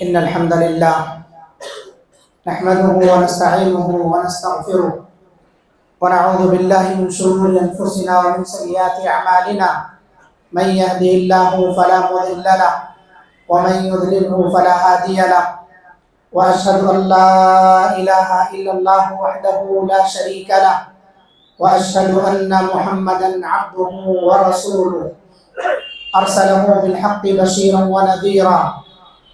إن الحمد لله نحمده ونستعينه ونستغفره ونعوذ بالله من شرور أنفسنا ومن سيئات أعمالنا. من يهده الله فلا مضل له ومن يضلله فلا هادي له، وأشهد أن لا إله إلا الله وحده لا شريك له، وأشهد أن محمدا عبده ورسوله أرسله بالحق بشيرا ونذيرا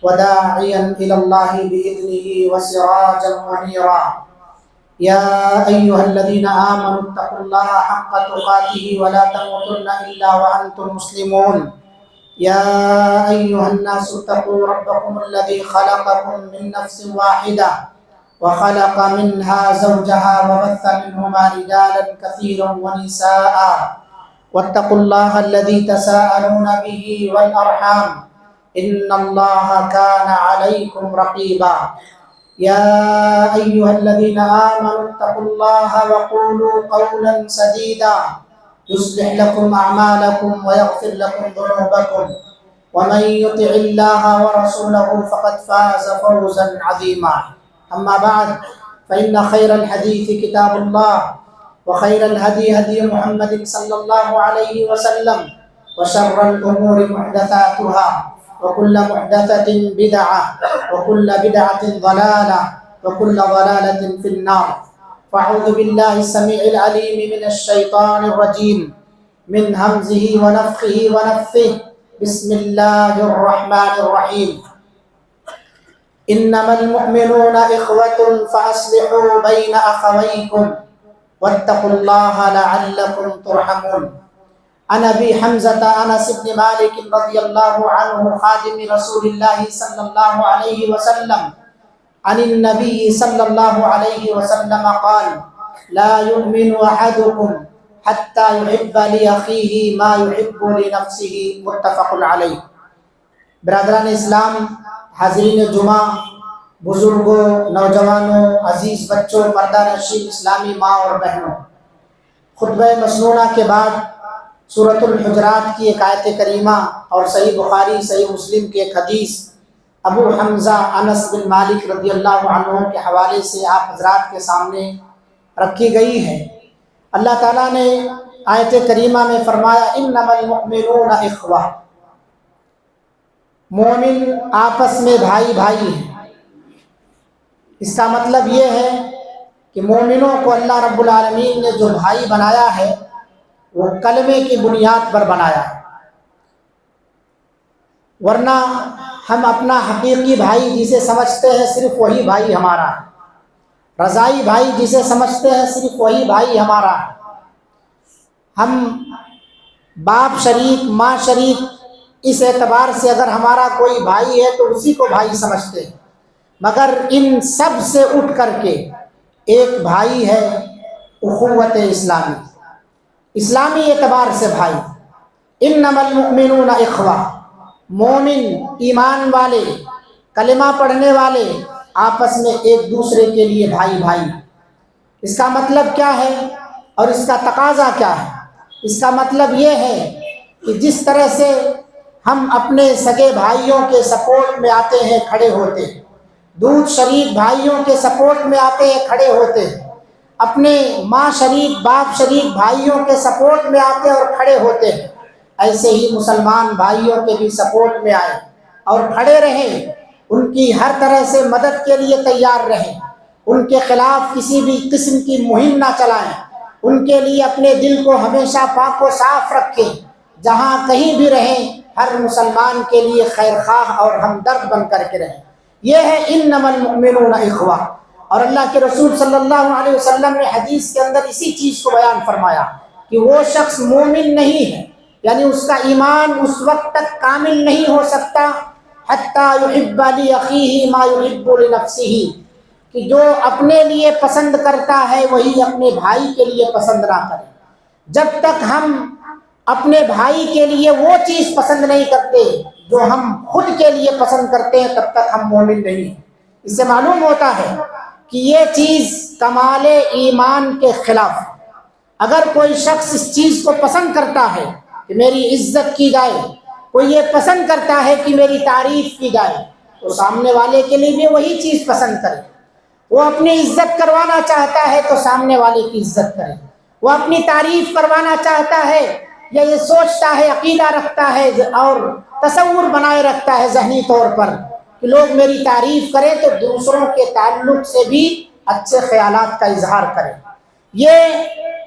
وداعيا إلى الله بإذنه وسراجا منيرا. يا أيها الذين آمنوا اتقوا الله حق تقاته ولا تموتن إلا وأنتم مسلمون. يا أيها الناس اتقوا ربكم الذي خلقكم من نفس واحدة وخلق منها زوجها وبث منهما رجالا كثيرا ونساء، واتقوا الله الذي تساءلون به والأرحام إن الله كان عليكم رقيبا. يا أيها الذين آمنوا اتقوا الله وقولوا قولا سديدا يصلح لكم أعمالكم ويغفر لكم ذنوبكم، ومن يطع الله ورسوله فقد فاز فوزا عظيما. أما بعد، فإن خير الحديث كتاب الله، وخير الهدي هدي محمد صلى الله عليه وسلم، وشر الأمور محدثاتها، وكل محدثة بدعة، وكل بدعة ضلالة، وكل ضلالة في النار. فأعوذ بالله السميع العليم من الشيطان الرجيم من همزه ونفخه ونفثه. بسم الله الرحمن الرحيم. إنما المؤمنون إخوة فأصلحوا بين أخويكم واتقوا الله لعلكم ترحمون. عن أبي حمزة أنس بن مالك رضي الله عنه خادم رسول الله صلى الله عليه وسلم عن النبي صلى الله عليه وسلم قال: لا يؤمن أحدكم حتى يحب لأخيه ما يحب لنفسه. متفق علیہ. برادران اسلام، حاضرین جمعہ، بزرگوں، نوجوانوں، عزیز بچوں، پردہ نشین اسلامی ماں اور بہنوں، خطبہ مسنونہ کے بعد سورۃ الحجرات کی ایک آیت کریمہ اور صحیح بخاری صحیح مسلم کی ایک حدیث ابو حمزہ انس بن مالک رضی اللہ عنہ کے حوالے سے آپ حضرات کے سامنے رکھی گئی ہے. اللہ تعالیٰ نے آیت کریمہ میں فرمایا: انما المؤمنون اخوہ، مومن آپس میں بھائی بھائی ہیں. اس کا مطلب یہ ہے کہ مومنوں کو اللہ رب العالمین نے جو بھائی بنایا ہے وہ کلمے کی بنیاد پر بنایا ہے، ورنہ ہم اپنا حقیقی بھائی جسے سمجھتے ہیں صرف وہی بھائی ہمارا ہے، رضائی بھائی جسے سمجھتے ہیں صرف وہی بھائی ہمارا ہے. ہم باپ شریک ماں شریک اس اعتبار سے اگر ہمارا کوئی بھائی ہے تو اسی کو بھائی سمجھتے ہیں، مگر ان سب سے اٹھ کر کے ایک بھائی ہے اخوت اسلامی، اسلامی اعتبار سے بھائی. انما المؤمنون اخوہ، مومن ایمان والے کلمہ پڑھنے والے آپس میں ایک دوسرے کے لیے بھائی بھائی. اس کا مطلب کیا ہے اور اس کا تقاضا کیا ہے؟ اس کا مطلب یہ ہے کہ جس طرح سے ہم اپنے سگے بھائیوں کے سپورٹ میں آتے ہیں کھڑے ہوتے ہیں، دودھ شریک بھائیوں کے سپورٹ میں آتے ہیں کھڑے ہوتے ہیں، اپنے ماں شریک باپ شریک بھائیوں کے سپورٹ میں آتے اور کھڑے ہوتے ہیں، ایسے ہی مسلمان بھائیوں کے بھی سپورٹ میں آئیں اور کھڑے رہیں، ان کی ہر طرح سے مدد کے لیے تیار رہیں، ان کے خلاف کسی بھی قسم کی مہم نہ چلائیں، ان کے لیے اپنے دل کو ہمیشہ پاک و صاف رکھیں، جہاں کہیں بھی رہیں ہر مسلمان کے لیے خیر خواہ اور ہمدرد بن کر کے رہیں. یہ ہے انما المؤمنون اخوہ. اور اللہ کے رسول صلی اللہ علیہ وسلم نے حدیث کے اندر اسی چیز کو بیان فرمایا کہ وہ شخص مومن نہیں ہے، یعنی اس کا ایمان اس وقت تک کامل نہیں ہو سکتا حتی یحب لأخیہ ما یحب لنفسہ، کہ جو اپنے لیے پسند کرتا ہے وہی اپنے بھائی کے لیے پسند نہ کرے. جب تک ہم اپنے بھائی کے لیے وہ چیز پسند نہیں کرتے جو ہم خود کے لیے پسند کرتے ہیں تب تک ہم مومن نہیں ہیں. اس سے معلوم ہوتا ہے کہ یہ چیز کمال ایمان کے خلاف. اگر کوئی شخص اس چیز کو پسند کرتا ہے کہ میری عزت کی جائے، کوئی یہ پسند کرتا ہے کہ میری تعریف کی جائے تو سامنے والے کے لیے بھی وہی چیز پسند کرے. وہ اپنی عزت کروانا چاہتا ہے تو سامنے والے کی عزت کرے. وہ اپنی تعریف کروانا چاہتا ہے یا یہ سوچتا ہے، عقیدہ رکھتا ہے اور تصور بنائے رکھتا ہے ذہنی طور پر کہ لوگ میری تعریف کریں تو دوسروں کے تعلق سے بھی اچھے خیالات کا اظہار کریں. یہ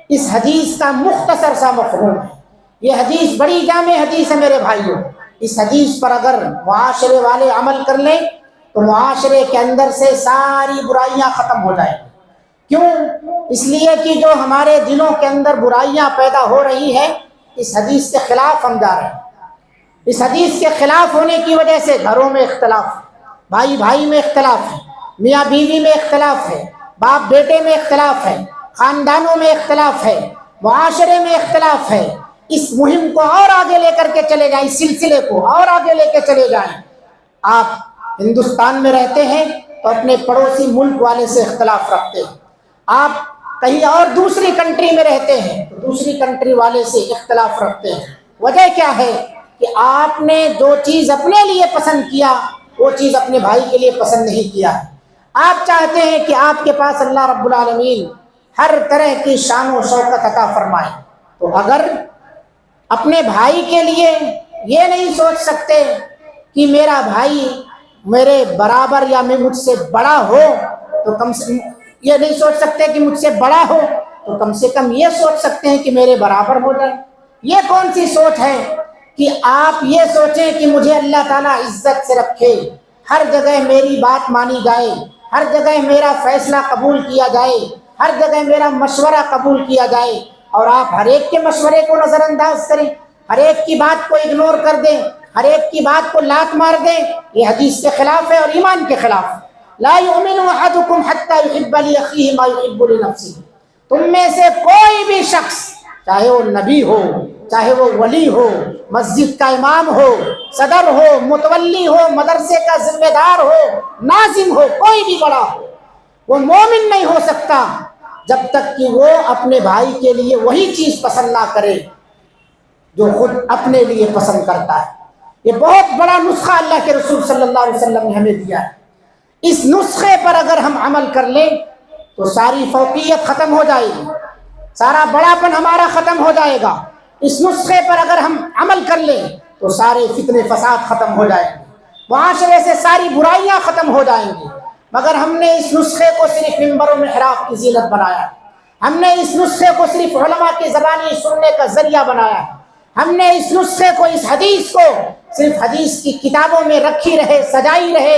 اس حدیث کا مختصر سا مفہوم ہے. یہ حدیث بڑی جامع حدیث ہے میرے بھائیوں. اس حدیث پر اگر معاشرے والے عمل کر لیں تو معاشرے کے اندر سے ساری برائیاں ختم ہو جائیں. کیوں؟ اس لیے کہ جو ہمارے دلوں کے اندر برائیاں پیدا ہو رہی ہیں اس حدیث کے خلاف ہم جا رہے ہیں. اس حدیث کے خلاف ہونے کی وجہ سے گھروں میں اختلاف ہے، بھائی بھائی میں اختلاف ہے، میاں بیوی میں اختلاف ہے، باپ بیٹے میں اختلاف ہے، خاندانوں میں اختلاف ہے، معاشرے میں اختلاف ہے. اس مہم کو اور آگے لے کر کے چلے جائیں، اس سلسلے کو اور آگے لے کے چلے جائیں. آپ ہندوستان میں رہتے ہیں تو اپنے پڑوسی ملک والے سے اختلاف رکھتے ہیں. آپ کہیں اور دوسری کنٹری میں رہتے ہیں تو دوسری کنٹری والے سے اختلاف رکھتے ہیں. وجہ کیا ہے کہ آپ نے جو چیز اپنے لیے پسند کیا وہ چیز اپنے بھائی کے لیے پسند نہیں کیا. آپ چاہتے ہیں کہ آپ کے پاس اللہ رب العالمین ہر طرح کی شان و شوکت عطا فرمائے، تو اگر اپنے بھائی کے لیے یہ نہیں سوچ سکتے کہ میرا بھائی میرے برابر یا مجھ سے بڑا ہو تو یہ نہیں سوچ سکتے کہ مجھ سے بڑا ہو تو کم سے کم یہ سوچ سکتے ہیں کہ میرے برابر ہو جائے. یہ کون سی سوچ ہے کہ آپ یہ سوچیں کہ مجھے اللہ تعالیٰ عزت سے رکھے، ہر جگہ میری بات مانی جائے، ہر جگہ میرا فیصلہ قبول کیا جائے، ہر جگہ میرا مشورہ قبول کیا جائے، اور آپ ہر ایک کے مشورے کو نظر انداز کریں، ہر ایک کی بات کو اگنور کر دیں، ہر ایک کی بات کو لات مار دیں. یہ حدیث کے خلاف ہے اور ایمان کے خلاف ہے. لا یؤمن احدکم حتی یحب لاخیہ ما یحب لنفسہ. تم میں سے کوئی بھی شخص، چاہے وہ نبی ہو، چاہے وہ ولی ہو، مسجد کا امام ہو، صدر ہو، متولی ہو، مدرسے کا ذمہ دار ہو، ناظم ہو، کوئی بھی بڑا ہو، وہ مومن نہیں ہو سکتا جب تک کہ وہ اپنے بھائی کے لیے وہی چیز پسند نہ کرے جو خود اپنے لیے پسند کرتا ہے. یہ بہت بڑا نسخہ اللہ کے رسول صلی اللہ علیہ وسلم نے ہمیں دیا ہے. اس نسخے پر اگر ہم عمل کر لیں تو ساری فوقیت ختم ہو جائے گی، سارا بڑاپن ہمارا ختم ہو جائے گا. اس نسخے پر اگر ہم عمل کر لیں تو سارے فتنے فساد ختم ہو جائیں گے، معاشرے سے ساری برائیاں ختم ہو جائیں گی. مگر ہم نے اس نسخے کو صرف ممبر و محراب کی زینت بنایا، ہم نے اس نسخے کو صرف علماء کی زبانی سننے کا ذریعہ بنایا، ہم نے اس نسخے کو، اس حدیث کو صرف حدیث کی کتابوں میں رکھی رہے، سجائی رہے.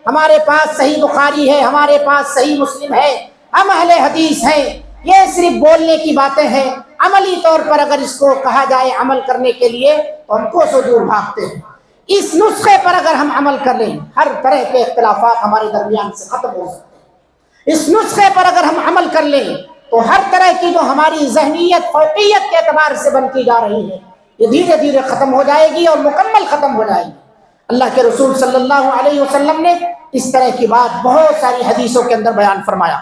ہمارے پاس صحیح بخاری ہے، ہمارے پاس صحیح مسلم ہے، ہم اہل حدیث ہیں. یہ صرف بولنے کی باتیں ہیں. عملی طور پر اگر اس کو کہا جائے عمل کرنے کے لیے تو ہم کو سے دور بھاگتے ہیں. اس نسخے پر اگر ہم عمل کر لیں ہر طرح کے اختلافات ہمارے درمیان سے ختم ہو سکتے ہیں. اس نسخے پر اگر ہم عمل کر لیں تو ہر طرح کی جو ہماری ذہنیت فوقیت کے اعتبار سے بنتی جا رہی ہے یہ دھیرے دھیرے ختم ہو جائے گی اور مکمل ختم ہو جائے گی. اللہ کے رسول صلی اللہ علیہ وسلم نے اس طرح کی بات بہت ساری حدیثوں کے اندر بیان فرمایا.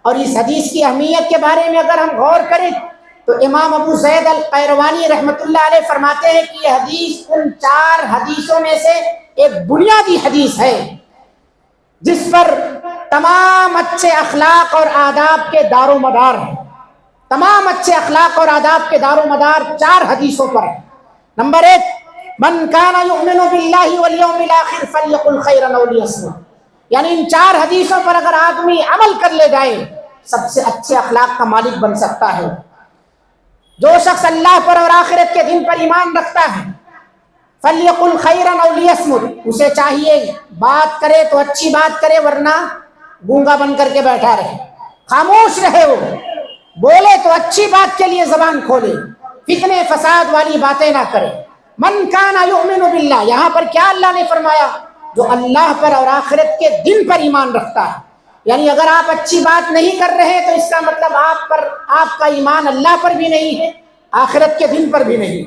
اور اس حدیث کی اہمیت کے بارے میں اگر ہم غور کریں تو امام ابو زید القیروانی رحمۃ اللہ علیہ فرماتے ہیں کہ یہ حدیث ان 4 حدیثوں میں سے ایک بنیادی حدیث ہے جس پر تمام اچھے اخلاق اور آداب کے دار و مدار ہے. تمام اچھے اخلاق اور آداب کے دار و مدار 4 حدیثوں پر ہے. نمبر 1، من کان یؤمن باللہ والیوم الاخر فلیقل خیرا او لیصمت. یعنی ان 4 حدیثوں پر اگر آدمی عمل کر لے جائے سب سے اچھے اخلاق کا مالک بن سکتا ہے. جو شخص اللہ پر اور آخرت کے دن پر ایمان رکھتا ہے فلیقل خیرا او لیصمت، اسے چاہیے بات کرے تو اچھی بات کرے ورنہ گونگا بن کر کے بیٹھا رہے، خاموش رہے. وہ بولے تو اچھی بات کے لیے زبان کھولے، فتنے فساد والی باتیں نہ کرے. من کان یؤمن باللہ، یہاں پر کیا اللہ نے فرمایا؟ جو اللہ پر اور آخرت کے دن پر ایمان رکھتا ہے. یعنی اگر آپ اچھی بات نہیں کر رہے تو اس کا مطلب آپ کا ایمان اللہ پر بھی نہیں ہے، آخرت کے دن پر بھی نہیں.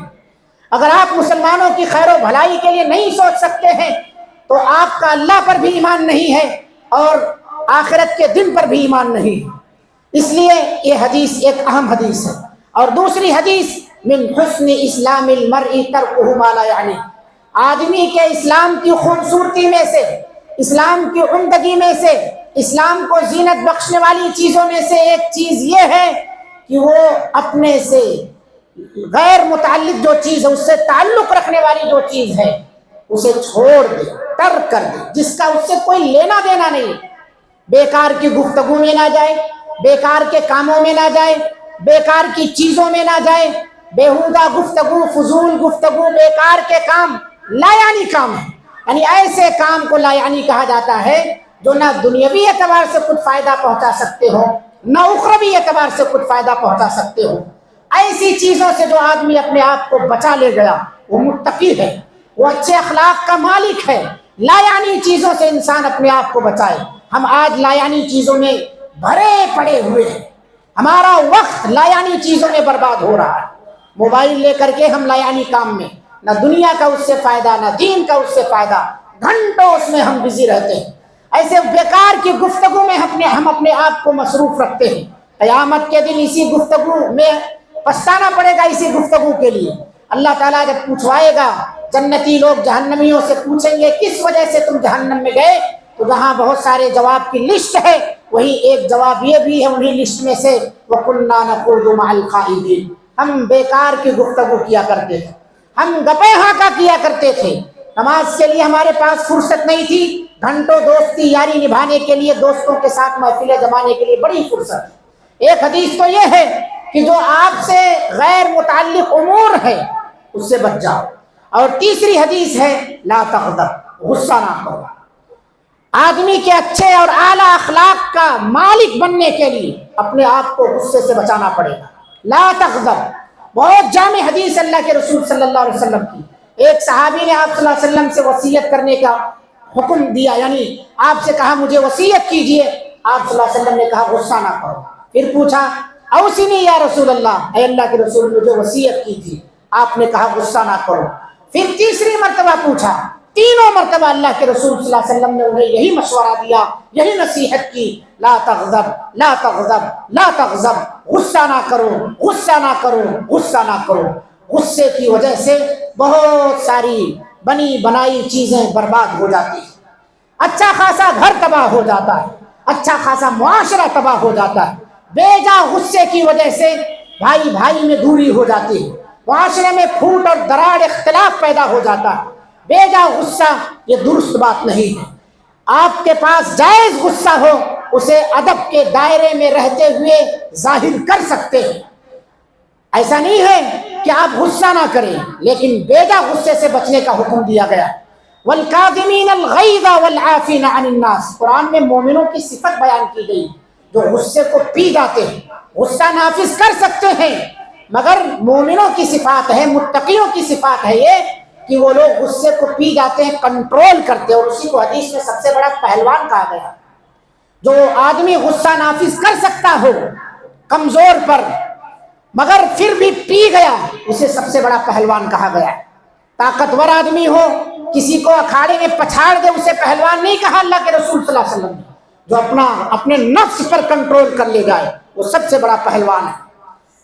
اگر آپ مسلمانوں کی خیر و بھلائی کے لیے نہیں سوچ سکتے ہیں تو آپ کا اللہ پر بھی ایمان نہیں ہے اور آخرت کے دن پر بھی ایمان نہیں ہے. اس لیے یہ حدیث ایک اہم حدیث ہے. اور دوسری حدیث، من حسن اسلام المرء ترکہ ما لا یعنی، آدمی کے اسلام کی خوبصورتی میں سے، اسلام کی عمدگی میں سے، اسلام کو زینت بخشنے والی چیزوں میں سے ایک چیز یہ ہے کہ وہ اپنے سے غیر متعلق جو چیز ہے، اس سے تعلق رکھنے والی جو چیز ہے اسے چھوڑ دے، ترک کر دے، جس کا اس سے کوئی لینا دینا نہیں۔ بیکار کی گفتگو میں نہ جائے، بیکار کے کاموں میں نہ جائے، بیکار کی چیزوں میں نہ جائے، بیہودہ گفتگو، فضول گفتگو، بیکار کے کام لا یعنی کام ہے، یعنی ایسے کام کو لا یعنی کہا جاتا ہے جو نہ دنیاوی اعتبار سے کچھ فائدہ پہنچا سکتے ہو، نہ اخروی اعتبار سے کچھ فائدہ پہنچا سکتے ہو۔ ایسی چیزوں سے جو آدمی اپنے آپ کو بچا لے گیا وہ متقی ہے، وہ اچھے اخلاق کا مالک ہے۔ لا یعنی چیزوں سے انسان اپنے آپ کو بچائے۔ ہم آج لا یعنی چیزوں میں بھرے پڑے ہوئے ہیں، ہمارا وقت لا یعنی چیزوں میں برباد ہو رہا ہے۔ موبائل لے کر کے ہم لا یعنی کام میں، نہ دنیا کا اس سے فائدہ نہ دین کا اس سے فائدہ، گھنٹوں اس میں ہم بزی رہتے ہیں۔ ایسے بیکار کی گفتگو میں ہم اپنے آپ کو مصروف رکھتے ہیں۔ قیامت کے دن اسی گفتگو میں پچھتانا پڑے گا، اسی گفتگو کے لیے۔ اللہ تعالیٰ جب پوچھوائے گا، جنتی لوگ جہنمیوں سے پوچھیں گے کس وجہ سے تم جہنم میں گئے، تو جہاں بہت سارے جواب کی لسٹ ہے وہی ایک جواب یہ بھی ہے انہی لسٹ میں سے، وَكُنَّا نَخُوضُ مَعَ الْخَائِضِينَ، ہم بیکار کی گفتگو کیا کرتے تھے، ہم گپے ہانکا کیا کرتے تھے، نماز کے لیے ہمارے پاس فرصت نہیں تھی، گھنٹوں دوستی یاری نبھانے کے لیے، دوستوں کے ساتھ محفلیں جمانے کے لیے بڑی فرصت۔ ایک حدیث تو یہ ہے کہ جو آپ سے غیر متعلق امور ہے اس سے بچ جاؤ، اور تیسری حدیث ہے لا تغضب، غصہ نہ کرو۔ آدمی کے اچھے اور اعلیٰ اخلاق کا مالک بننے کے لیے اپنے آپ کو غصے سے بچانا پڑے گا۔ لا تغضب بہت جامع حدیث اللہ کے رسول صلی اللہ علیہ وسلم کی۔ ایک صحابی نے آپ صلی اللہ علیہ وسلم سے وصیت کرنے کا حکم دیا، یعنی آپ سے کہا مجھے وصیت کیجئے، آپ صلی اللہ علیہ وسلم نے کہا غصہ نہ کرو۔ پھر پوچھا اوصنی یا رسول اللہ، اے اللہ کے رسول مجھے وصیت کیجئے، آپ نے کہا غصہ نہ کرو۔ پھر تیسری مرتبہ پوچھا، تینوں مرتبہ اللہ کے رسول صلی اللہ علیہ وسلم نے انہیں یہی مشورہ دیا، یہی نصیحت کی، لا تغضب لا تغضب لا تغضب، غصہ نہ کرو، غصہ نہ کرو، غصہ نہ کرو۔ غصے کی وجہ سے بہت ساری بنی بنائی چیزیں برباد ہو جاتی ہیں، اچھا خاصا گھر تباہ ہو جاتا ہے، اچھا خاصا معاشرہ تباہ ہو جاتا ہے۔ بے جا غصے کی وجہ سے بھائی بھائی میں دوری ہو جاتی ہے، معاشرے میں پھوٹ اور دراڑ اختلاف پیدا ہو جاتا ہے۔ بے جا غصہ یہ درست بات نہیں ہے۔ آپ کے پاس جائز غصہ ہو اسے ادب کے دائرے میں رہتے ہوئے ظاہر کر سکتے ہیں، ایسا نہیں ہے کہ آپ غصہ نہ کریں، لیکن بے جا غصے سے بچنے کا حکم دیا گیا۔ وَالْكَاظِمِينَ الْغَيْظَ وَالْعَافِينَ عَنِ النَّاسِ، قرآن میں مومنوں کی صفت بیان کی گئی جو غصے کو پی جاتے ہیں، غصہ نافذ کر سکتے ہیں، مگر مومنوں کی صفات ہے، متقیوں کی صفات ہے یہ کہ وہ لوگ غصے کو پی جاتے ہیں، کنٹرول کرتے ہیں، اور اسی کو حدیث میں سب سے بڑا پہلوان کہا گیا۔ جو آدمی غصہ نافذ کر سکتا ہو کمزور پر مگر پھر بھی پی گیا اسے سب سے بڑا پہلوان کہا گیا۔ طاقتور آدمی ہو کسی کو اکھاڑے میں پچھاڑ دے اسے پہلوان نہیں کہا اللہ کے رسول صلی اللہ علیہ وسلم نے۔ جو اپنے نفس پر کنٹرول کر لے جائے وہ سب سے بڑا پہلوان ہے۔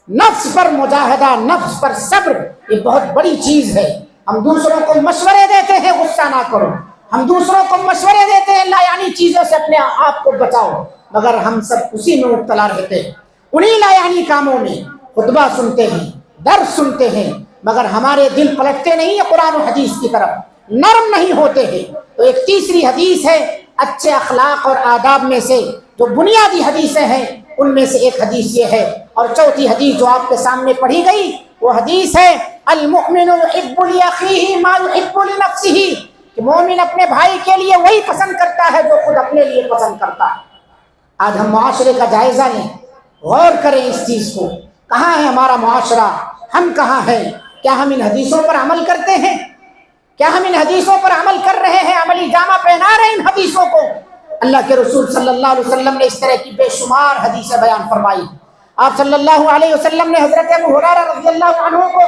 نفس پر مجاہدہ، نفس پر صبر یہ بہت بڑی چیز ہے۔ ہم دوسروں کو مشورے دیتے ہیں غصہ نہ کرو، ہم دوسروں کو مشورے دیتے ہیں لا یعنی چیزوں سے اپنے آپ کو بچاؤ، مگر ہم سب اسی میں مبتلا رہتے ہیں، انہی لا یعنی کاموں میں۔ خطبہ سنتے ہیں، درس سنتے ہیں، مگر ہمارے دل پلٹتے نہیں ہیں قرآن و حدیث کی طرف، نرم نہیں ہوتے ہیں۔ تو ایک تیسری حدیث ہے اچھے اخلاق اور آداب میں سے جو بنیادی حدیثیں ہیں ان میں سے ایک حدیث یہ ہے، اور چوتھی حدیث جو آپ کے سامنے پڑھی گئی وہ حدیث ہے المؤمن يحب لأخيه ما يحب لنفسه، کہ مومن اپنے بھائی کے لیے وہی پسند کرتا ہے جو خود اپنے لیے پسند کرتا ہے۔ آج ہم معاشرے کا جائزہ لیں، غور کریں اس چیز کو، کہاں ہے ہمارا معاشرہ، ہم کہاں ہیں؟ کیا ہم ان حدیثوں پر عمل کرتے ہیں؟ کیا ہم ان حدیثوں پر عمل کر رہے ہیں، عملی جامہ پہنا رہے ہیں ان حدیثوں کو؟ اللہ کے رسول صلی اللہ علیہ وسلم نے اس طرح کی بے شمار حدیثیں بیان فرمائی۔ آپ صلی اللہ علیہ وسلم نے حضرت ابو ہریرہ رضی اللہ عنہ کو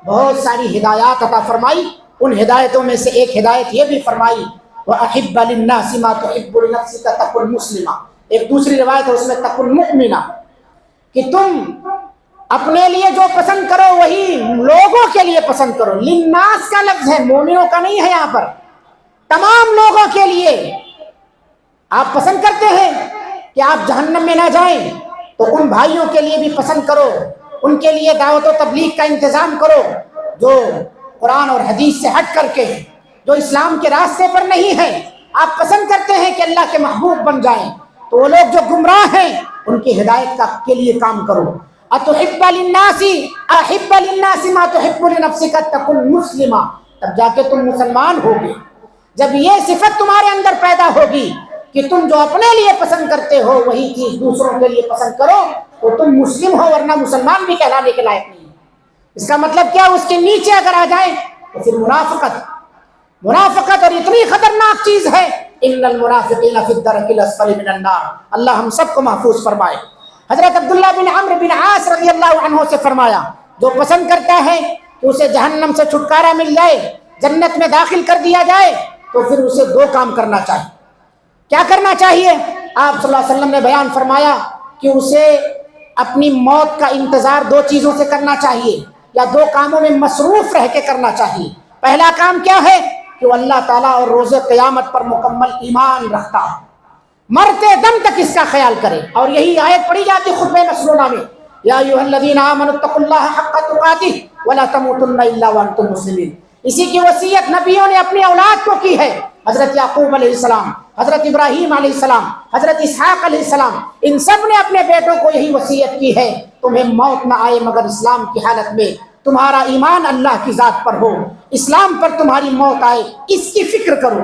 بہت ساری ہدایات عطا فرمائی، ان ہدایتوں میں سے ایک ہدایت یہ بھی فرمائی وَأَحِبَّ لِلنَّاسِ مَا تُحِبُّ لِنَفْسِكَ تَكُنْ مُسْلِمًا، ایک دوسری روایت ہے اس میں تَكُنْ مُؤْمِنًا، کہ تم اپنے لیے جو پسند کرو وہی لوگوں کے لیے پسند کرو. للناس کا لفظ ہے، مومنوں کا نہیں ہے. یہاں پر تمام لوگوں کے لیے آپ پسند کرتے ہیں کہ آپ جہنم میں نہ جائیں، تو ان بھائیوں کے لیے بھی پسند کرو، ان کے لیے دعوت و تبلیغ کا انتظام کرو جو قرآن اور حدیث سے ہٹ کر کے، جو اسلام کے راستے پر نہیں ہے. آپ پسند کرتے ہیں کہ اللہ کے محبوب بن جائیں، تو وہ لوگ جو گمراہ ہیں ان کی ہدایت کے لیے کام کرو. اتحب للناس احب للناس ما تحب لنفسك تكن مسلما، تب جا کے تم مسلمان ہوگے. جب یہ صفت تمہارے اندر پیدا ہوگی کہ تم جو اپنے لیے پسند کرتے ہو وہی چیز دوسروں کے لیے پسند کرو، تو تم مسلم ہو، ورنہ مسلمان بھی کہلانے کے لائق نہیں. اس کا مطلب کیا؟ اس کے نیچے اگر آ جائیں تو پھر منافقت اور اتنی خطرناک چیز ہے. ان المنافقین فی الدرک الاسفل من النار. اللہ ہم سب کو محفوظ فرمائے. حضرت عبداللہ بن عمرو بن عاص رضی اللہ عنہ سے فرمایا، جو پسند کرتا ہے کہ اسے جہنم سے چھٹکارا مل جائے، جنت میں داخل کر دیا جائے، تو پھر اسے دو کام کرنا چاہیے. کیا کرنا چاہیے؟ آپ صلی اللہ علیہ وسلم نے بیان فرمایا کہ اسے اپنی موت کا انتظار دو چیزوں سے کرنا چاہیے، یا دو کاموں میں مصروف رہ کے کرنا چاہیے. پہلا کام کیا ہے؟ کہ وہ اللہ تعالیٰ اور روز قیامت پر مکمل ایمان رکھتا ہے، مرتے دم تک اس کا خیال کرے. اور یہی آیت پڑھی جاتی خطبہ مسنونہ میں، یا ایھا الذین آمنوا اتقوا اللہ حق تقاتہ ولا تموتن الا وانتم مسلمون. اسی کی وصیت نبیوں نے اپنی اولاد کو کی ہے. حضرت یعقوب علیہ السلام، حضرت ابراہیم علیہ السلام، حضرت اسحاق علیہ السلام، ان سب نے اپنے بیٹوں کو یہی وصیت کی ہے، تمہیں موت نہ آئے مگر اسلام کی حالت میں، تمہارا ایمان اللہ کی ذات پر ہو، اسلام پر تمہاری موت آئے، اس کی فکر کرو.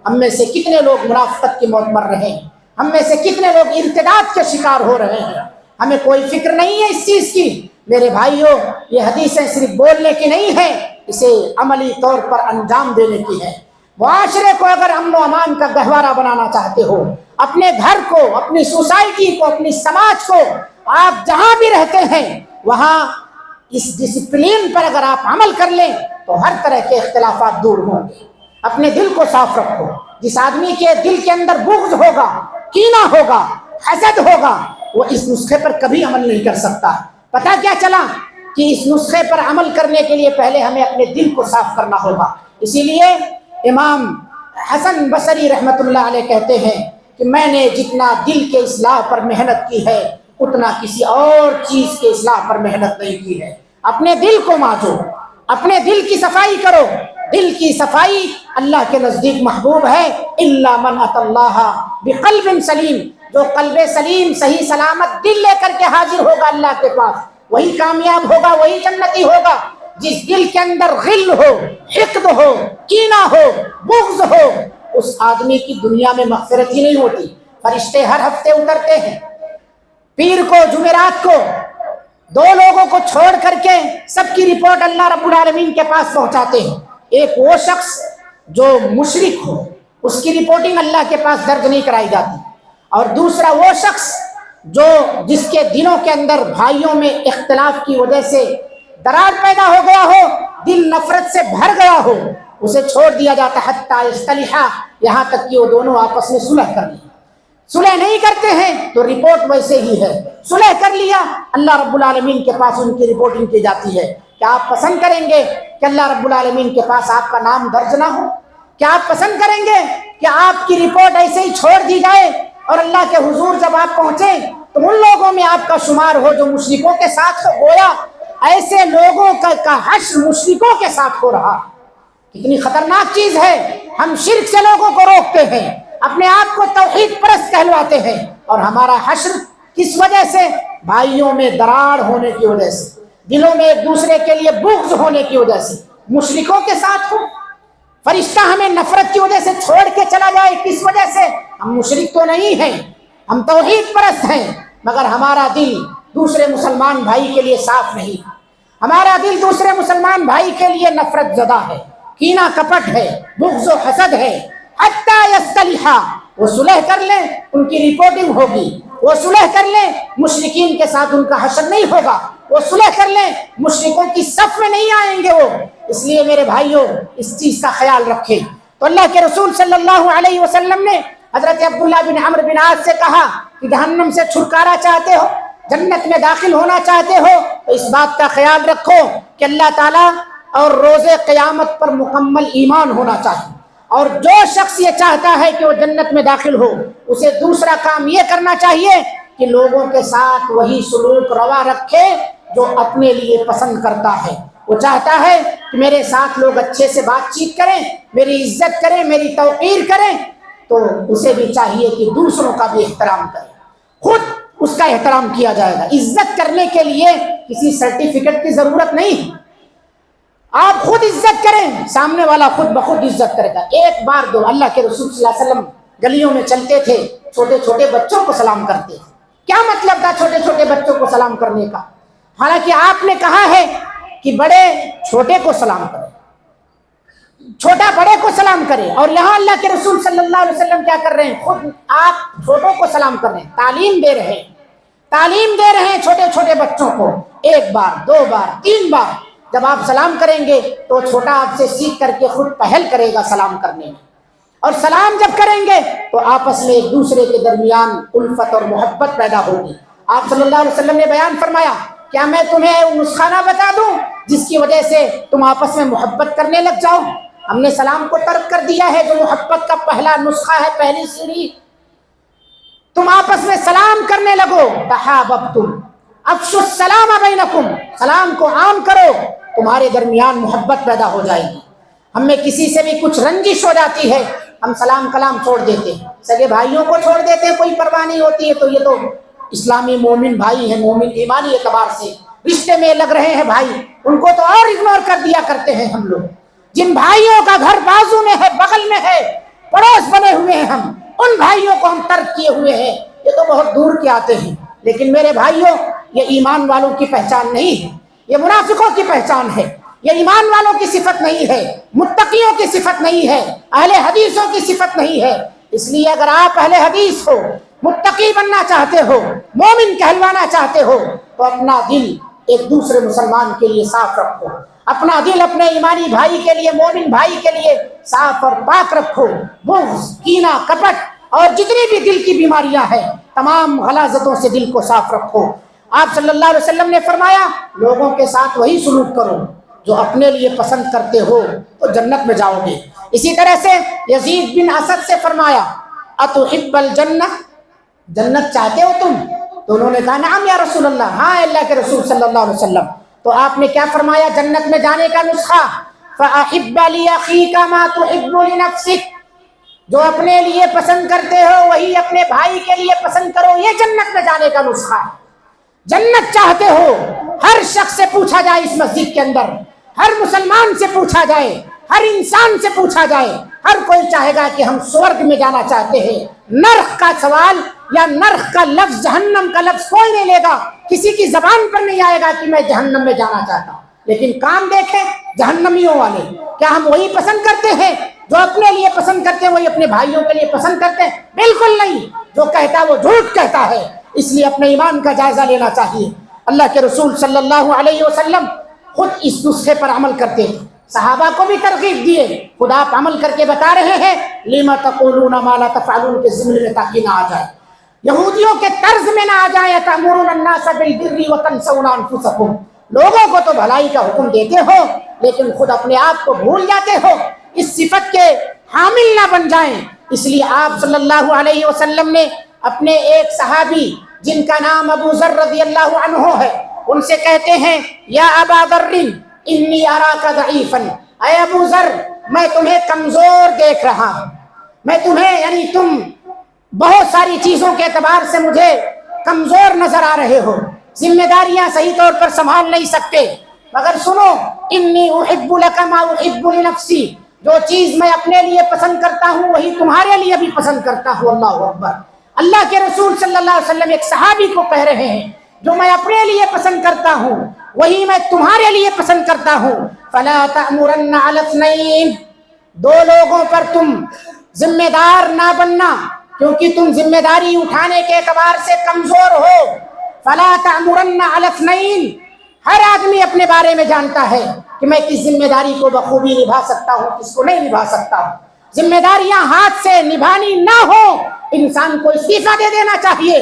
ہم میں سے کتنے لوگ منافقت کی موت مر رہے ہیں، ہم میں سے کتنے لوگ ارتداد کے شکار ہو رہے ہیں. ہمیں کوئی فکر نہیں ہے اس چیز کی. میرے بھائیوں، یہ حدیثیں صرف بولنے کی نہیں ہے، اسے عملی طور پر انجام دینے کی ہے. معاشرے کو اگر امن و امان کا گہوارہ بنانا چاہتے ہو، اپنے گھر کو، اپنی سوسائٹی کو، اپنی سماج کو، آپ جہاں بھی رہتے ہیں وہاں اس ڈسپلین پر اگر آپ عمل کر لیں تو ہر طرح کے اختلافات دور ہوں گے. اپنے دل کو صاف رکھو. جس آدمی کے دل کے اندر بغض ہوگا، کینہ ہوگا، حسد ہوگا، وہ اس نسخے پر کبھی عمل نہیں کر سکتا. پتہ کیا چلا کہ اس نسخے پر عمل کرنے کے لیے پہلے ہمیں اپنے دل کو صاف کرنا ہوگا. اسی لیے امام حسن بصری رحمۃ اللہ علیہ کہتے ہیں کہ میں نے جتنا دل کے اصلاح پر محنت کی ہے اتنا کسی اور چیز کے اصلاح پر محنت نہیں کی ہے. اپنے دل کو مانجو، اپنے دل کی صفائی کرو. دل کی صفائی اللہ کے نزدیک محبوب ہے. الا من اتى اللہ بقلب سلیم، جو قلب سلیم، صحیح سلامت دل لے کر کے حاضر ہوگا اللہ کے پاس، وہی کامیاب ہوگا، وہی جنتی ہوگا. جس دل کے اندر غل ہو، حقد ہو، کینہ ہو، بغض ہو، اس آدمی کی دنیا میں مغفرت ہی نہیں ہوتی. فرشتے ہر ہفتے اترتے ہیں، پیر کو، جمعرات کو، دو لوگوں کو چھوڑ کر کے سب کی رپورٹ اللہ رب العالمین کے پاس پہنچاتے ہیں. ایک وہ شخص جو مشرک ہو، اس کی رپورٹنگ اللہ کے پاس درج نہیں کرائی جاتی، اور دوسرا وہ شخص جس کے دلوں کے اندر بھائیوں میں اختلاف کی وجہ سے درار پیدا ہو گیا ہو، دل نفرت سے بھر گیا ہو، اسے چھوڑ دیا جاتا حتی یصطلحا، یہاں تک کہ وہ دونوں آپس میں صلح کر لیں. صلح نہیں کرتے ہیں تو رپورٹ ویسے ہی ہے. صلح کر لیا، اللہ رب العالمین کے پاس ان کی رپورٹنگ کی جاتی ہے. کیا آپ پسند کریں گے کہ اللہ رب العالمین کے پاس آپ کا نام درج نہ ہو؟ کیا آپ پسند کریں گے کہ آپ کی رپورٹ ایسے ہی چھوڑ دی جائے اور اللہ کے حضور جب آپ پہنچیں تو ان لوگوں میں آپ کا شمار ہو جو مشرکوں کے ساتھ گویا ایسے لوگوں کا حشر مشرکوں کے ساتھ ہو رہا؟ کتنی خطرناک چیز ہے. ہم شرک سے لوگوں کو روکتے ہیں، اپنے آپ کو توحید پرست کہلواتے ہیں، اور ہمارا حشر کس وجہ سے؟ بھائیوں میں درار ہونے کی وجہ سے، دلوں میں ایک دوسرے کے لیے بغض ہونے کی وجہ سے. مشرکوں کے ساتھ ہو، فرشتہ ہمیں نفرت کی وجہ سے چھوڑ کے چلا جائے، کس وجہ سے؟ ہم مشرک تو نہیں ہیں، ہم توحید پرست ہیں، مگر ہمارا دل دوسرے مسلمان بھائی کے لیے صاف نہیں. ہمارا دل دوسرے مسلمان بھائی کے لیے نفرت زدہ ہے، کینہ کپٹ ہے، بغض و حسد ہے. حتی یصطلحا، وہ صلح کر لیں، ان کی رپورٹنگ ہوگی. وہ صلح کر لیں، مشرکین کے ساتھ ان کا حشر نہیں ہوگا. وہ صلح کر لیں، مشرکوں کی صف میں نہیں آئیں گے وہ. اس لیے میرے بھائیوں اس چیز کا خیال رکھیں. تو اللہ کے رسول صلی اللہ علیہ وسلم نے حضرت عبداللہ بن عمرو بن عاص سے کہا کہ جہنم سے چھٹکارا چاہتے ہو، جنت میں داخل ہونا چاہتے ہو تو اس بات کا خیال رکھو کہ اللہ تعالیٰ اور روز قیامت پر مکمل ایمان ہونا چاہیے. اور جو شخص یہ چاہتا ہے کہ وہ جنت میں داخل ہو، اسے دوسرا کام یہ کرنا چاہیے کہ لوگوں کے ساتھ وہی سلوک روا رکھے جو اپنے لیے پسند کرتا ہے. وہ چاہتا ہے کہ میرے ساتھ لوگ اچھے سے بات چیت کریں، میری عزت کریں، میری توقیر کریں، تو اسے بھی چاہیے کہ دوسروں کا بھی احترام کرے. خود اس کا احترام کیا جائے گا. عزت کرنے کے لیے کسی سرٹیفکیٹ کی ضرورت نہیں. آپ خود عزت کریں، سامنے والا خود بخود عزت کرے گا. ایک بار دو اللہ کے رسول صلی اللہ علیہ وسلم گلیوں میں چلتے تھے، چھوٹے چھوٹے بچوں کو سلام کرتے تھے. کیا مطلب تھا چھوٹے چھوٹے بچوں کو سلام کرنے کا؟ حالانکہ آپ نے کہا ہے کہ بڑے چھوٹے کو سلام کرے، چھوٹا بڑے کو سلام کرے، اور یہاں اللہ کے رسول صلی اللہ علیہ وسلم کیا کر رہے ہیں؟ خود آپ چھوٹوں کو سلام کر رہے ہیں، تعلیم دے رہے ہیں چھوٹے چھوٹے بچوں کو. ایک بار، دو بار، تین بار جب آپ سلام کریں گے تو چھوٹا آپ سے سیکھ کر کے خود پہل کرے گا سلام کرنے میں. اور سلام جب کریں گے تو آپس میں ایک دوسرے کے درمیان الفت اور محبت پیدا ہوگی. آپ صلی اللہ علیہ وسلم نے بیان فرمایا، کیا میں تمہیں وہ نسخہ نہ بتا دوں جس کی وجہ سے تم آپس میں محبت کرنے لگ جاؤ؟ ہم نے سلام کو ترک کر دیا ہے جو محبت کا پہلا نسخہ ہے، پہلی سیڑھی. تم آپس میں سلام کرنے لگو، تحاببتم، افشوا السلام بینکم، سلام کو عام کرو، تمہارے درمیان محبت پیدا ہو جائے گی. ہم میں کسی سے بھی کچھ رنجش ہو جاتی ہے، ہم سلام کلام چھوڑ دیتے ہیں، سگے بھائیوں کو چھوڑ دیتے ہیں، کوئی پرواہ نہیں ہوتی ہے. تو یہ تو اسلامی مومن بھائی ہیں، مومن ایمانی اعتبار سے رشتے میں لگ رہے ہیں بھائی، ان کو تو اور اگنور کر دیا کرتے ہیں ہم لوگ. جن بھائیوں کا گھر بازو میں ہے، بغل میں ہے، پڑوس بنے ہوئے ہیں، ہم ان بھائیوں کو ہم ترک کیے ہوئے ہیں. یہ تو بہت دور کے آتے ہیں. لیکن میرے بھائیوں، یہ ایمان والوں کی پہچان نہیں ہے، یہ منافقوں کی پہچان ہے. یہ ایمان والوں کی صفت نہیں ہے، متقیوں کی صفت نہیں ہے، اہل حدیثوں کی صفت نہیں ہے. اس لیے اگر آپ اہل حدیث ہو، متقی بننا چاہتے ہو، مومن کہلوانا چاہتے ہو، تو اپنا دل ایک دوسرے مسلمان کے لیے صاف رکھو. اپنا دل اپنے ایمانی بھائی کے لیے، مومن بھائی کے لیے صاف اور پاک رکھو. بغض، کینہ، کپٹ اور جتنی بھی دل کی بیماریاں ہیں، تمام غلاظتوں سے دل کو صاف رکھو. آپ صلی اللہ علیہ وسلم نے فرمایا، لوگوں کے ساتھ وہی سلوک کرو جو اپنے لیے پسند کرتے ہو تو جنت میں جاؤ گے. اسی طرح سے یزید بن اسد سے فرمایا، اتحب الجنہ، جنت چاہتے ہو تم؟ تو انہوں نے کہا نعم یا رسول اللہ، ہاں اللہ کے رسول صلی اللہ علیہ وسلم. تو آپ نے کیا فرمایا جنت میں جانے کا نسخہ؟ فَأَحِبَّ لِأَخِيكَ مَا تُحِبُّ لِنَفْسِكَ، جو اپنے لیے پسند کرتے ہو وہی اپنے بھائی کے لیے پسند کرو. یہ جنت میں جانے کا نسخہ ہے. جنت چاہتے ہو؟ ہر شخص سے پوچھا جائے اس مسجد کے اندر، ہر مسلمان سے پوچھا جائے، ہر انسان سے پوچھا جائے، ہر کوئی چاہے گا کہ ہم سورگ میں جانا چاہتے ہیں. نرخ کا سوال یا نرخ کا لفظ، جہنم کا لفظ کوئی نہیں لے گا، کسی کی زبان پر نہیں آئے گا کہ میں جہنم میں جانا چاہتا ہوں. لیکن کام دیکھیں جہنمیوں والے، کیا ہم وہی پسند کرتے ہیں جو اپنے لیے پسند کرتے ہیں، وہی اپنے بھائیوں کے لیے پسند کرتے ہیں؟ بالکل نہیں. جو کہتا ہے وہ جھوٹ کہتا ہے. اس لیے اپنے ایمان کا جائزہ لینا چاہیے. اللہ کے رسول صلی اللہ علیہ وسلم خود اس نسخے پر عمل کرتے ہیں، صحابہ کو بھی ترغیب دیے. خود آپ عمل کر کے بتا رہے ہیں، لِمَ تَقُولُونَ مَا لَا تَفْعَلُونَ کے ضمن میں تاکہ نہ آ جائے، یہودیوں کے طرز میں نہ آ جائے. تَأْمُرُونَ النَّاسَ بِالْبِرِّ وَتَنْسَوْنَ أَنفُسَكُمْ، لوگوں کو تو بھلائی کا حکم دیتے ہو لیکن خود اپنے آپ کو بھول جاتے ہو. اس صفت کے حامل نہ بن جائیں. اس لیے آپ صلی اللہ علیہ وسلم نے اپنے ایک صحابی جن کا نام ابو ذر رضی اللہ عنہ ہے، ان سے کہتے ہیں، یا ابا ذر انی اراک ضعیفا، اے ابو ذر میں تمہیں کمزور دیکھ رہا ہوں، میں تمہیں یعنی تم بہت ساری چیزوں کے اعتبار سے مجھے کمزور نظر آ رہے ہو، ذمہ داریاں صحیح طور پر سنبھال نہیں سکتے. مگر سنو، انی احب لک ما احب لنفسی، جو چیز میں اپنے لیے پسند کرتا ہوں وہی تمہارے لیے بھی پسند کرتا ہوں. اللہ اکبر. اللہ کے رسول صلی اللہ علیہ وسلم ایک صحابی کو کہہ رہے ہیں، جو میں اپنے لیے پسند کرتا ہوں وہی میں تمہارے لیے پسند کرتا ہوں. فلا تأمرن علی اثنین، دو لوگوں پر تم ذمہ دار نہ بننا کیونکہ تم ذمہ داری اٹھانے کے اعتبار سے کمزور ہو. فلا تأمرن علی اثنین، ہر آدمی اپنے بارے میں جانتا ہے کہ میں کس ذمہ داری کو بخوبی نبھا سکتا ہوں، کس کو نہیں نبھا سکتا ہوں. ذمہ داریاں ہاتھ سے نبھانی نہ ہو، انسان کو استعفیٰ دے دینا چاہیے،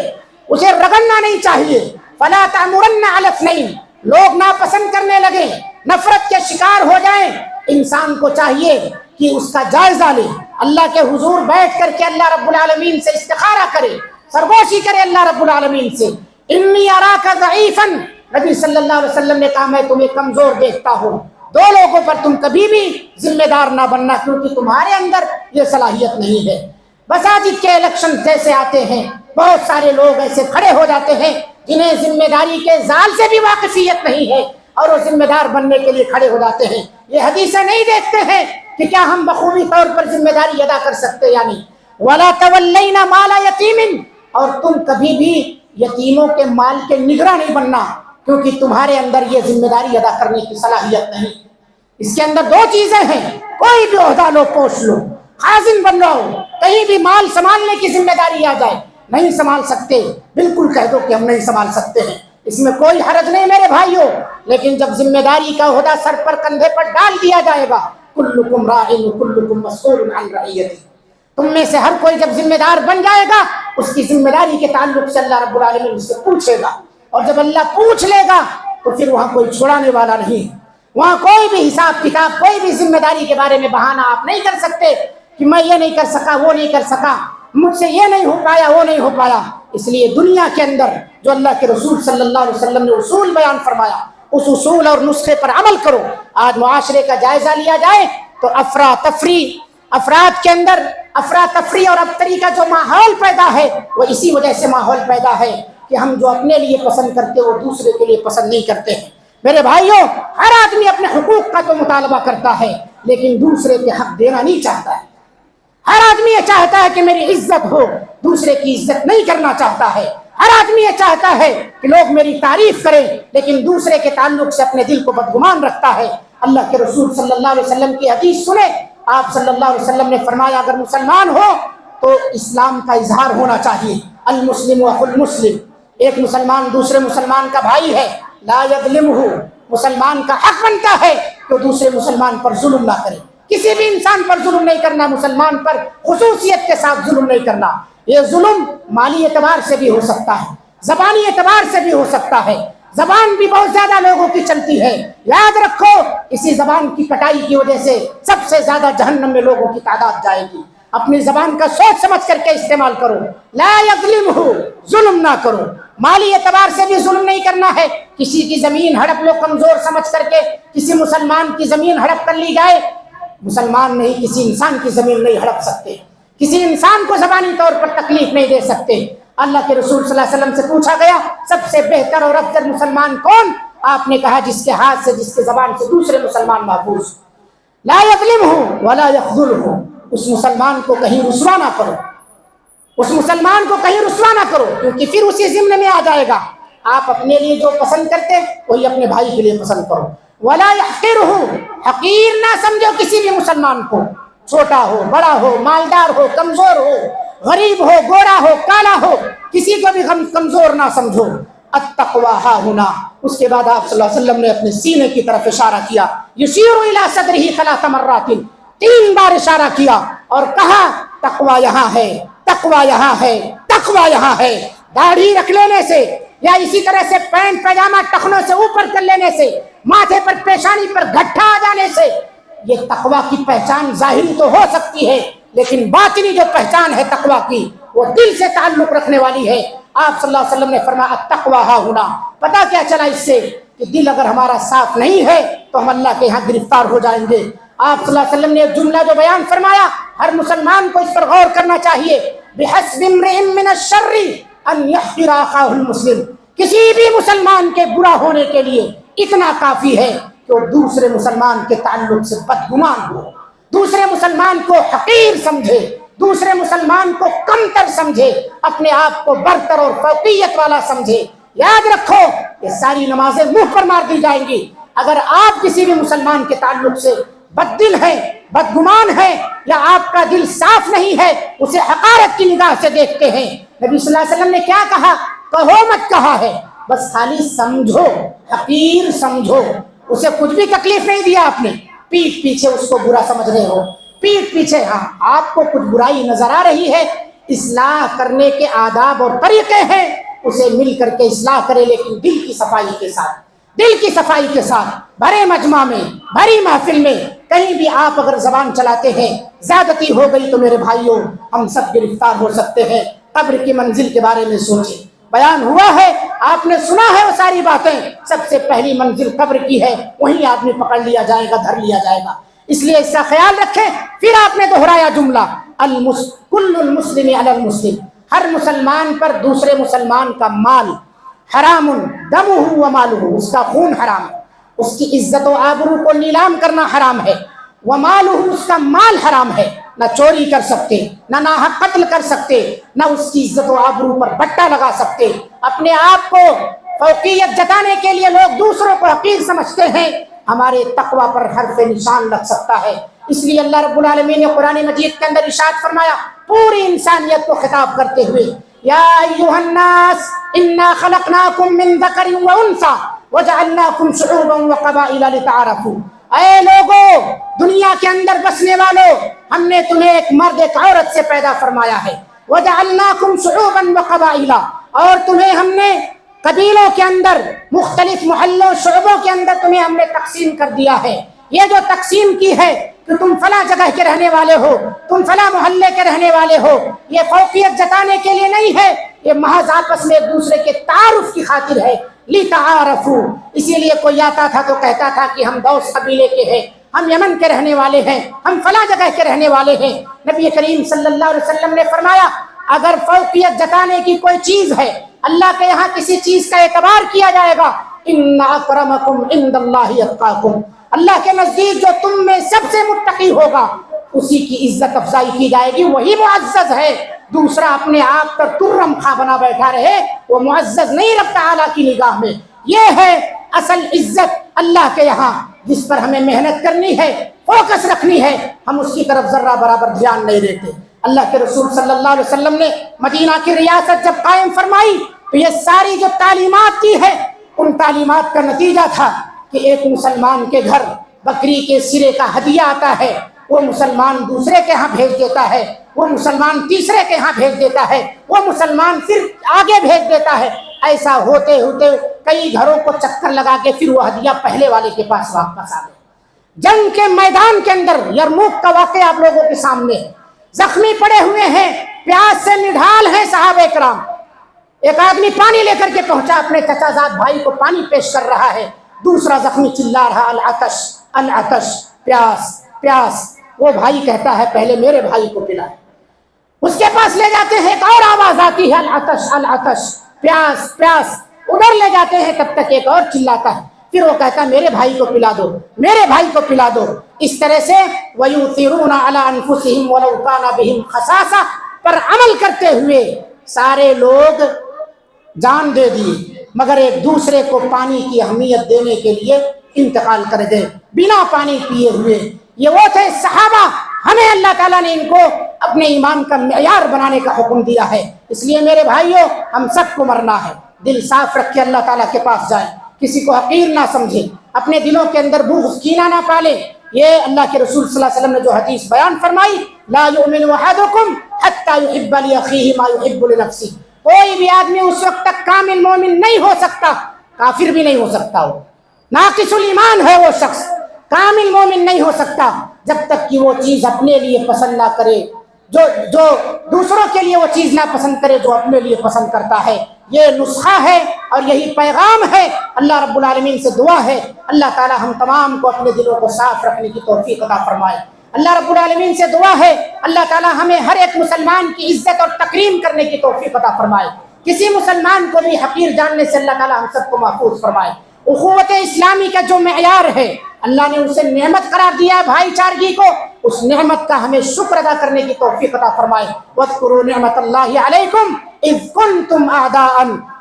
اسے رگڑنا نہیں چاہیے. فلا تعمرن علی اثنین، لوگ ناپسند کرنے لگے، نفرت کے شکار ہو جائیں، انسان کو چاہیے کہ اس کا جائزہ لے، اللہ کے حضور بیٹھ کر کے اللہ رب العالمین سے استخارہ کرے، سرگوشی کرے اللہ رب العالمین سے۔ انی اراک ضعیفا، نبی صلی اللہ علیہ وسلم نے کہا میں تمہیں کمزور دیکھتا ہوں، دو لوگوں پر تم کبھی بھی ذمہ دار نہ بننا، کیونکہ تمہارے اندر یہ صلاحیت نہیں ہے۔ مساجد کے الیکشن جیسے آتے ہیں، بہت سارے لوگ ایسے کھڑے ہو جاتے ہیں جنہیں ذمہ داری کے زال سے بھی واقفیت نہیں ہے، اور وہ ذمہ دار بننے کے لیے کھڑے ہو جاتے ہیں۔ یہ حدیثیں نہیں دیکھتے ہیں کہ کیا ہم بخوبی طور پر ذمہ داری ادا کر سکتے یا نہیں۔ وَلَا تَوَلَّيْنَ مَالَ يَتِيمٍ، اور تم کبھی بھی یتیموں کے مال کے نگراں نہیں بننا، کیونکہ تمہارے اندر یہ ذمہ داری ادا کرنے کی صلاحیت نہیں۔ اس کے اندر دو چیزیں ہیں، کوئی بھی عہدہ لو، پوچھ لو، خازن بن رہا ہو، کہیں بھی مال سنبھالنے کی ذمہ داری آ جائے، نہیں سنبھال سکتے، بالکل کہہ دو کہ ہم نہیں سنبھال سکتے ہیں، اس میں کوئی حرج نہیں میرے بھائیوں۔ لیکن جب ذمہ داری کا عہدہ سر پر کندھے پر ڈال دیا جائے گا، کلکم راع وکلکم مسئول عن رعیتہ، تم میں سے ہر کوئی جب ذمہ دار بن جائے گا، اس کی ذمہ داری کے تعلق سے اللہ رب العالمین اس سے پوچھے گا، اور جب اللہ پوچھ لے گا تو پھر وہاں کوئی چھڑانے والا نہیں، وہاں کوئی بھی حساب کتاب، کوئی بھی ذمہ داری کے بارے میں بہانہ آپ نہیں کر سکتے کہ میں یہ نہیں کر سکا، وہ نہیں کر سکا، مجھ سے یہ نہیں ہو پایا، وہ نہیں ہو پایا۔ اس لیے دنیا کے اندر جو اللہ کے رسول صلی اللہ علیہ وسلم نے اصول بیان فرمایا، اس اصول اور نسخے پر عمل کرو۔ آج معاشرے کا جائزہ لیا جائے تو افراد کے اندر افراتفری اور ابتری کا جو ماحول پیدا ہے، وہ اسی وجہ سے ماحول پیدا ہے کہ ہم جو اپنے لیے پسند کرتے وہ دوسرے کے لیے پسند نہیں کرتے ہیں۔ میرے بھائیوں، ہر آدمی اپنے حقوق کا تو مطالبہ کرتا ہے، لیکن دوسرے کے حق دینا نہیں چاہتا ہے۔ ہر آدمی یہ چاہتا ہے کہ میری عزت ہو، دوسرے کی عزت نہیں کرنا چاہتا ہے۔ ہر آدمی یہ چاہتا ہے کہ لوگ میری تعریف کریں، لیکن دوسرے کے تعلق سے اپنے دل کو بدگمان رکھتا ہے۔ اللہ کے رسول صلی اللہ علیہ وسلم کی حدیث سنیں، آپ صلی اللہ علیہ وسلم نے فرمایا اگر مسلمان ہو تو اسلام کا اظہار ہونا چاہیے۔ المسلم اخو المسلم، ایک مسلمان دوسرے مسلمان کا بھائی ہے، لا یظلمہ، مسلمان کا حق بنتا ہے کہ دوسرے مسلمان پر ظلم نہ کرے، کسی بھی انسان پر ظلم نہیں کرنا، مسلمان پر خصوصیت کے ساتھ ظلم نہیں کرنا۔ یہ ظلم مالی اعتبار سے بھی ہو سکتا ہے، زبانی اعتبار سے بھی ہو سکتا ہے، زبان بھی بہت زیادہ لوگوں کی چلتی ہے، یاد رکھو اسی زبان کی کٹائی کی وجہ سے سب سے زیادہ جہنم میں لوگوں کی تعداد جائے گی۔ اپنی زبان کا سوچ سمجھ کر کے استعمال کرو، لا یظلمہ، ظلم نہ کرو۔ مالی اعتبار سے بھی ظلم نہیں کرنا ہے، کسی کی زمین ہڑپ لو کمزور سمجھ کر کے، کسی مسلمان کی زمین ہڑپ کر لی جائے، مسلمان نہیں کسی انسان کی زمین نہیں ہڑپ سکتے، کسی انسان کو زبانی طور پر تکلیف نہیں دے سکتے۔ اللہ کے رسول صلی اللہ علیہ وسلم سے پوچھا گیا سب سے بہتر اور افضل مسلمان کون؟ آپ نے کہا جس کے ہاتھ سے، جس کے زبان سے دوسرے مسلمان محفوظ۔ لا یظلمہ ولا یخذلہ، اس مسلمان کو کہیں رسوا نہ کرو، اس مسلمان کو کہیں رسوا نہ کرو، کیونکہ پھر اسی ضمن میں آ جائے گا۔ آپ اپنے لیے جو پسند کرتے وہی اپنے بھائی کے لیے پسند کرو۔ ولا یحقرہ، حقیر نہ سمجھو کسی بھی مسلمان کو، چھوٹا ہو بڑا ہو، مالدار ہو کمزور ہو، غریب ہو گورا ہو کالا ہو، کسی کو بھی کمزور نہ سمجھو۔ التقوی ها هنا، اس کے بعد آپ صلی اللہ علیہ وسلم نے اپنے سینے کی طرف اشارہ کیا، یشیر الی صدرہ 3 مرات، 3 بار اشارہ کیا اور کہا تقوی یہاں ہے، تقوی یہاں ہے، تقوی یہاں ہے۔ داڑھی رکھ لینے سے یا اسی طرح سے پینٹ پیجامہ ٹخنوں سے اوپر کر لینے سے، ماتھے پر پیشانی پر گھٹا آ جانے سے یہ تقوی کی پہچان ظاہری تو ہو سکتی ہے، لیکن باطنی جو پہچان ہے تقوی کی وہ دل سے تعلق رکھنے والی ہے۔ آپ صلی اللہ علیہ وسلم نے فرمایا التقوی ها هنا، پتہ کیا چلا اس سے کہ دل اگر ہمارا صاف نہیں ہے تو ہم اللہ کے یہاں گرفتار ہو جائیں گے۔ آپ صلی اللہ علیہ وسلم نے ایک جملہ جو بیان فرمایا، ہر مسلمان کو اس پر غور کرنا چاہیے، بحسب امرئ من الشر ان يحقر اخاه المسلم، کسی بھی مسلمان کے برا ہونے کے لیے اتنا کافی ہے کہ وہ دوسرے مسلمان کے تعلق سے بدگمان ہو، دوسرے مسلمان کو حقیر سمجھے، دوسرے مسلمان کو کمتر سمجھے، اپنے آپ کو برتر اور فوقیت والا سمجھے۔ یاد رکھو یہ ساری نمازیں منہ پر مار دی جائیں گی اگر آپ کسی بھی مسلمان کے تعلق سے بددل ہیں، بدگمان ہیں، یا آپ کا دل صاف نہیں ہے، اسے حقارت کی نگاہ سے دیکھتے ہیں۔ نبی صلی اللہ علیہ وسلم نے کیا کہا؟ کہو مت کہا ہے، بس خالی سمجھو، حقیر سمجھو، اسے کچھ بھی تکلیف نہیں دیا آپ نے، پیٹھ پیچھے اس کو برا سمجھ رہے ہو، پیٹھ پیچھے ہاں آپ کو کچھ برائی نظر آ رہی ہے، اصلاح کرنے کے آداب اور طریقے ہیں، اسے مل کر کے اصلاح کرے، لیکن دل کی صفائی کے ساتھ، دل کی صفائی کے ساتھ۔ بھرے مجمع میں، بھری محفل میں کہیں بھی آپ اگر زبان چلاتے ہیں، زیادتی ہو گئی تو میرے بھائیوں ہم سب گرفتار ہو سکتے ہیں۔ قبر کی منزل کے بارے میں سوچیں، بیان ہوا ہے، آپ نے سنا ہے وہ ساری باتیں، سب سے پہلی منزل قبر کی ہے، وہیں آدمی پکڑ لیا جائے گا، دھر لیا جائے گا۔ اس لیے اس کا خیال رکھیں۔ پھر آپ نے دہرایا جملہ کل المسلم علی المسلم، ہر مسلمان پر دوسرے مسلمان کا مال حرام، دمہ و مالہ، اس کا خون حرام ہے، اس کی عزت و آبرو کو نیلام کرنا حرام ہے، ومالہ، اس کا مال حرام ہے، نہ چوری کر سکتے، نہ ناحق قتل کر سکتے، نہ اس کی عزت و آبرو پر بٹا لگا سکتے۔ اپنے آپ کو فوقیت جتانے کے لیے لوگ دوسروں کو حقیر سمجھتے ہیں، ہمارے تقوی پر حرف نشان لگ سکتا ہے۔ اس لیے اللہ رب العالمین نے قرآن مجید کے اندر ارشاد فرمایا، پوری انسانیت کو خطاب کرتے ہوئے، یا ایھا الناس انا خلقناکم من ذکر و انثی وجعلناکم شعوبا وقبائل لتعارفوا، اے لوگو، دنیا کے اندر بسنے والوں، ہم نے تمہیں ایک مرد ایک عورت سے پیدا فرمایا ہے، وجعلناکم شعوبا وقبائل، اور تمہیں ہم نے قبیلوں کے اندر، مختلف محلوں شعبوں کے اندر تمہیں ہم نے تقسیم کر دیا ہے۔ یہ جو تقسیم کی ہے کہ تم فلاں جگہ کے رہنے والے ہو، تم فلاں محلے کے رہنے والے ہو، یہ فوقیت جتانے کے لیے نہیں ہے، یہ محض آپس میں ایک دوسرے کے تعارف کی خاطر ہے، لِتَعَارَفُوا۔ اسی لیے کوئی آتا تھا تو کہتا تھا کہ ہم دوس قبیلے کے ہیں، ہم یمن کے رہنے والے ہیں، ہم فلاں جگہ کے رہنے والے ہیں۔ نبی کریم صلی اللہ علیہ وسلم نے فرمایا، اگر فوقیت جتانے کی کوئی چیز ہے، اللہ کے یہاں کسی چیز کا اعتبار کیا جائے گا، ان اکرمکم عند اللہ اتقاکم، اللہ کے نزدیک جو تم میں سب سے متقی ہوگا اسی کی عزت افزائی کی جائے گی، وہی معزز ہے۔ دوسرا اپنے آپ پر ترم خواہ بنا بیٹھا رہے، وہ معزز نہیں رکھتا اعلیٰ کی نگاہ میں۔ یہ ہے اصل عزت اللہ کے یہاں، جس پر ہمیں محنت کرنی ہے، فوکس رکھنی ہے، ہم اس کی طرف ذرہ برابر دھیان نہیں دیتے۔ اللہ کے رسول صلی اللہ علیہ وسلم نے مدینہ کی ریاست جب قائم فرمائی تو یہ ساری جو تعلیمات کی ہے، ان تعلیمات کا نتیجہ تھا کہ ایک مسلمان کے گھر بکری کے سرے کا ہدیہ آتا ہے، وہ مسلمان دوسرے کے ہاں بھیج دیتا ہے، وہ مسلمان تیسرے کے ہاں بھیج دیتا ہے، وہ مسلمان پھر آگے بھیج دیتا ہے۔ ایسا ہوتے ہوتے کئی گھروں کو چکر لگا کے پھر وہ ہدیہ پہلے والے کے پاس واپس آ گئے۔ جنگ کے میدان کے اندر یرموک کا واقعہ آپ لوگوں کے سامنے ہے، زخمی پڑے ہوئے ہیں، پیاس سے نڈھال ہیں صحابہ کرام۔ ایک آدمی پانی لے کر کے پہنچا، اپنے چچا زاد بھائی کو پانی پیش کر رہا ہے، دوسرا زخمی چلا رہا، العطش العطش، پیاس پیاس۔ وہ بھائی کہتا ہے پہلے میرے بھائی کو پلائے، اس کے پاس لے جاتے ہیں، ایک اور آواز آتی ہے، العطش العطش، پیاس پیاس، ادھر لے جاتے ہیں، تب تک ایک اور چلاتا ہے، پھر وہ کہتا ہے میرے بھائی کو پلا دو، میرے بھائی کو پلا دو۔ اس طرح سے وَيُؤْثِرُونَ عَلَىٰ أَنفُسِهِمْ وَلَوْ كَانَ بِهِمْ خَصَاصَةٌ پر عمل کرتے ہوئے سارے لوگ جان دے دیے، مگر ایک دوسرے کو پانی کی اہمیت دینے کے لیے انتقال کر گئے بنا پانی پیے ہوئے۔ یہ وہ تھے صحابہ، ہمیں اللہ تعالیٰ نے ان کو اپنے ایمان کا معیار بنانے کا حکم دیا ہے۔ اس لیے میرے بھائیوں، ہم سب کو مرنا ہے، دل صاف رکھ کے اللہ تعالیٰ کے پاس جائیں، کسی کو حقیر نہ سمجھیں، اپنے دلوں کے اندر بغض کینہ نہ پالیں۔ یہ اللہ کے رسول صلی اللہ علیہ وسلم نے جو حدیث بیان فرمائی، لا یؤمن احدکم حتی یحب لاخیہ ما یحب لنفسہ، کوئی بھی آدمی اس وقت تک کامل مومن نہیں ہو سکتا، کافر بھی نہیں ہو سکتا، وہ ناقص الایمان ہے، وہ شخص کامل مومن نہیں ہو سکتا جب تک کہ وہ چیز اپنے لیے پسند نہ کرے، جو دوسروں کے لیے وہ چیز نہ پسند کرے جو اپنے لیے پسند کرتا ہے۔ یہ نسخہ ہے اور یہی پیغام ہے۔ اللہ رب العالمین سے دعا ہے اللہ تعالی ہم تمام کو اپنے دلوں کو صاف رکھنے کی توفیق عطا فرمائے۔ اللہ رب العالمین سے دعا ہے اللہ تعالی ہمیں ہر ایک مسلمان کی عزت اور تکریم کرنے کی توفیق عطا فرمائے، کسی مسلمان کو بھی حقیر جاننے سے اللہ تعالی ہم سب کو محفوظ فرمائے۔ اخوت اسلامی کا جو معیار ہے اللہ نے اسے نعمت قرار دیا بھائی چارگی کو، اس نعمت کا ہمیں شکر ادا کرنے کی توفیق عطا فرمائے۔ واذکروا نعمت اللہ علیکم اذ کنتم اعداء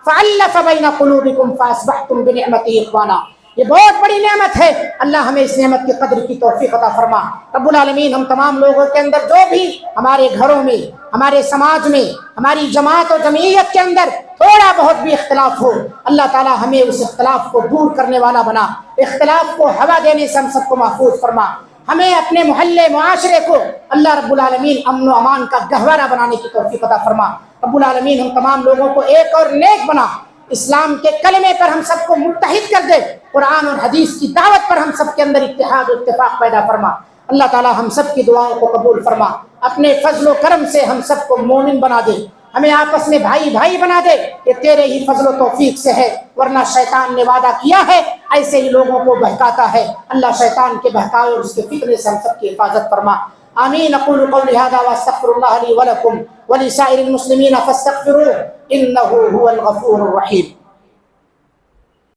فالف بین قلوبکم فاصبحتم بنعمتہ اخوانا۔ یہ بہت بڑی نعمت ہے، اللہ ہمیں اس نعمت کی قدر کی توفیق عطا فرما۔ رب العالمین ہم تمام لوگوں کے اندر جو بھی ہمارے گھروں میں، ہمارے سماج میں، ہماری جماعت و جمعیت کے اندر تھوڑا بہت بھی اختلاف ہو، اللہ تعالی ہمیں اس اختلاف کو دور کرنے والا بنا، اختلاف کو ہوا دینے سے ہم سب کو محفوظ فرما۔ ہمیں اپنے محلے معاشرے کو اللہ رب العالمین امن و امان کا گہوارہ بنانے کی توفیق عطا فرما۔ رب العالمین ہم تمام لوگوں کو ایک اور نیک بنا، اسلام کے کلمے پر ہم سب کو متحد کر دے، قرآن اور حدیث کی دعوت پر ہم سب کے اندر اتحاد و اتفاق پیدا فرما۔ اللہ تعالی ہم سب کی دعاؤں کو قبول فرما، اپنے فضل و کرم سے ہم سب کو مومن بنا دے، ہمیں آپس میں بھائی بھائی بنا دے، یہ تیرے ہی فضل و توفیق سے ہے، ورنہ شیطان نے وعدہ کیا ہے ایسے ہی لوگوں کو بہکاتا ہے۔ اللہ شیطان کے بہکاوے اور اس کے فتنے سے ہم سب کی حفاظت فرما۔ آمین۔ اقول قولی هذا واستغفر الله لي ولكم ولسائر المسلمين فاستغفروه انه هو الغفور الرحيم۔